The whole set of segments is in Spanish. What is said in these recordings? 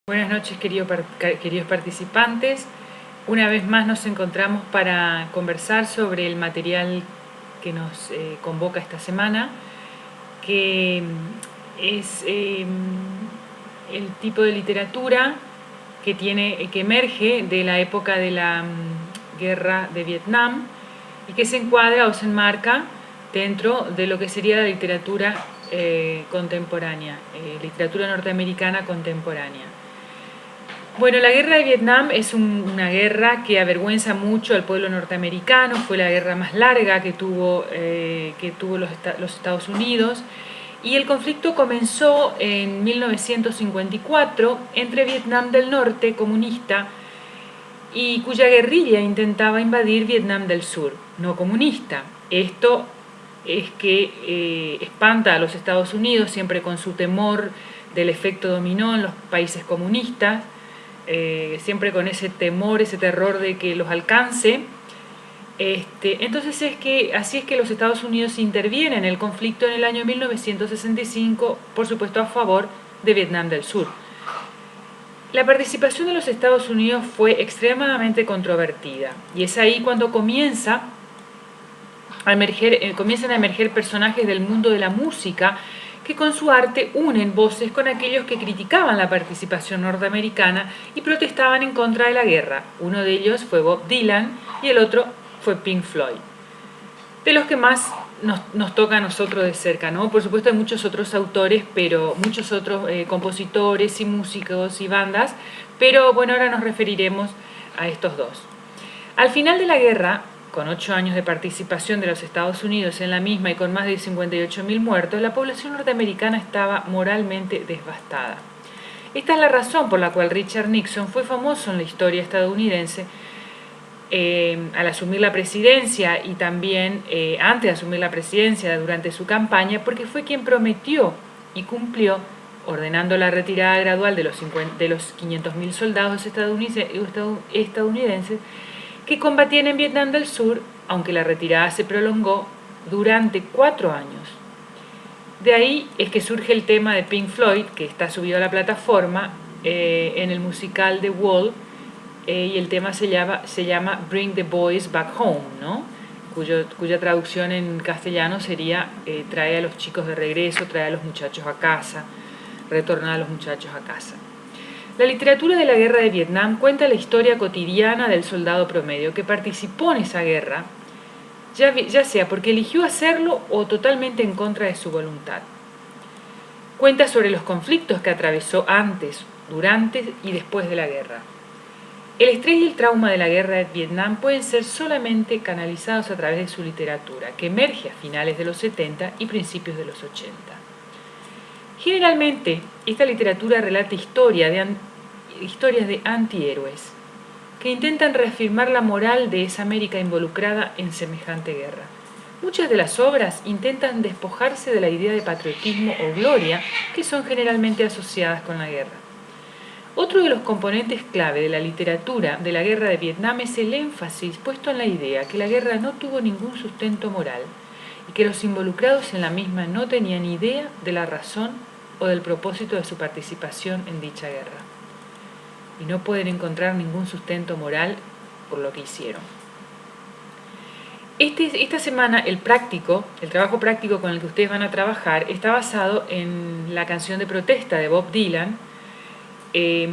Buenas noches, queridos participantes. Una vez más nos encontramos para conversar sobre el material que nos convoca esta semana, que es el tipo de literatura que emerge de la época de la guerra de Vietnam y que se encuadra o se enmarca dentro de lo que sería la literatura contemporánea, literatura norteamericana contemporánea. Bueno, la guerra de Vietnam es una guerra que avergüenza mucho al pueblo norteamericano, fue la guerra más larga que tuvo los Estados Unidos, y el conflicto comenzó en 1954 entre Vietnam del Norte, comunista, y cuya guerrilla intentaba invadir Vietnam del Sur, no comunista. Esto es que espanta a los Estados Unidos, siempre con su temor del efecto dominó en los países comunistas, siempre con ese temor, ese terror de que los alcance. Entonces así es que los Estados Unidos intervienen en el conflicto en el año 1965, por supuesto a favor de Vietnam del Sur. La participación de los Estados Unidos fue extremadamente controvertida y es ahí cuando comienzan a emerger personajes del mundo de la música que con su arte unen voces con aquellos que criticaban la participación norteamericana y protestaban en contra de la guerra. Uno de ellos fue Bob Dylan y el otro fue Pink Floyd. De los que más nos toca a nosotros de cerca, ¿no? Por supuesto hay muchos otros autores, pero muchos otros compositores y músicos y bandas, pero bueno, ahora nos referiremos a estos dos. Al final de la guerra, con 8 años de participación de los Estados Unidos en la misma y con más de 58.000 muertos, la población norteamericana estaba moralmente devastada. Esta es la razón por la cual Richard Nixon fue famoso en la historia estadounidense al asumir la presidencia y también antes de asumir la presidencia durante su campaña, porque fue quien prometió y cumplió ordenando la retirada gradual de los 500.000 soldados estadounidenses que combatían en Vietnam del Sur, aunque la retirada se prolongó durante 4 años. De ahí es que surge el tema de Pink Floyd, que está subido a la plataforma en el musical The Wall, y el tema se llama Bring the Boys Back Home, ¿no? Cuya traducción en castellano sería trae a los chicos de regreso, trae a los muchachos a casa, retornar a los muchachos a casa. La literatura de la guerra de Vietnam cuenta la historia cotidiana del soldado promedio que participó en esa guerra, ya sea porque eligió hacerlo o totalmente en contra de su voluntad. Cuenta sobre los conflictos que atravesó antes, durante y después de la guerra. El estrés y el trauma de la guerra de Vietnam pueden ser solamente canalizados a través de su literatura, que emerge a finales de los 70 y principios de los 80. Generalmente, esta literatura relata historias de antihéroes que intentan reafirmar la moral de esa América involucrada en semejante guerra. Muchas de las obras intentan despojarse de la idea de patriotismo o gloria que son generalmente asociadas con la guerra. Otro de los componentes clave de la literatura de la guerra de Vietnam es el énfasis puesto en la idea que la guerra no tuvo ningún sustento moral y que los involucrados en la misma no tenían idea de la razón o del propósito de su participación en dicha guerra. Y no pueden encontrar ningún sustento moral por lo que hicieron. Esta semana el trabajo práctico con el que ustedes van a trabajar está basado en la canción de protesta de Bob Dylan, que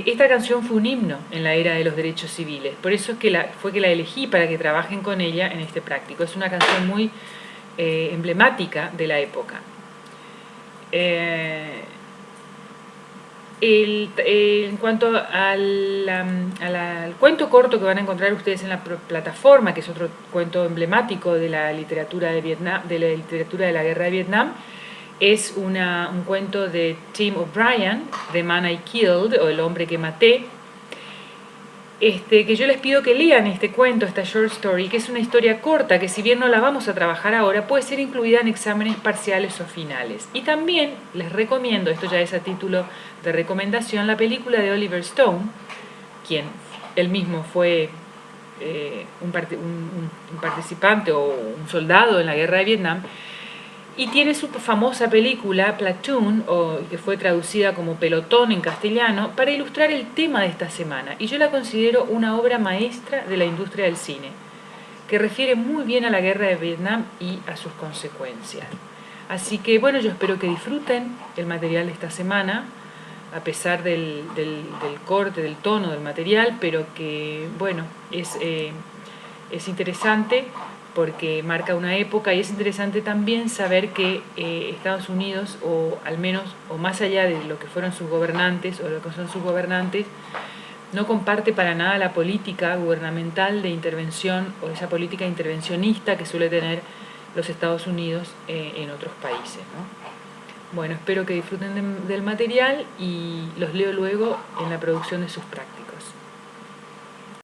esta canción fue un himno en la era de los derechos civiles. Por eso es que la elegí para que trabajen con ella en este práctico. Es una canción muy emblemática de la época. En cuanto al cuento corto que van a encontrar ustedes en la plataforma, que es otro cuento emblemático de la literatura de Vietnam, de la literatura de la guerra de Vietnam, es un cuento de Tim O'Brien, The Man I Killed, o El hombre que maté, que yo les pido que lean este cuento, esta short story, que es una historia corta que si bien no la vamos a trabajar ahora, puede ser incluida en exámenes parciales o finales. Y también les recomiendo, esto ya es a título de recomendación, la película de Oliver Stone, quien él mismo fue un participante o un soldado en la guerra de Vietnam, Y tiene su famosa película Platoon, que fue traducida como Pelotón en castellano, para ilustrar el tema de esta semana. Y yo la considero una obra maestra de la industria del cine, que refiere muy bien a la guerra de Vietnam y a sus consecuencias. Así que bueno, yo espero que disfruten el material de esta semana, a pesar del corte, del tono del material, pero que bueno, es interesante porque marca una época, y es interesante también saber que Estados Unidos, o al menos, o más allá de lo que fueron sus gobernantes, o lo que son sus gobernantes, no comparte para nada la política gubernamental de intervención, o esa política intervencionista que suele tener los Estados Unidos en otros países, ¿no? Bueno, espero que disfruten del material y los leo luego en la producción de sus prácticos.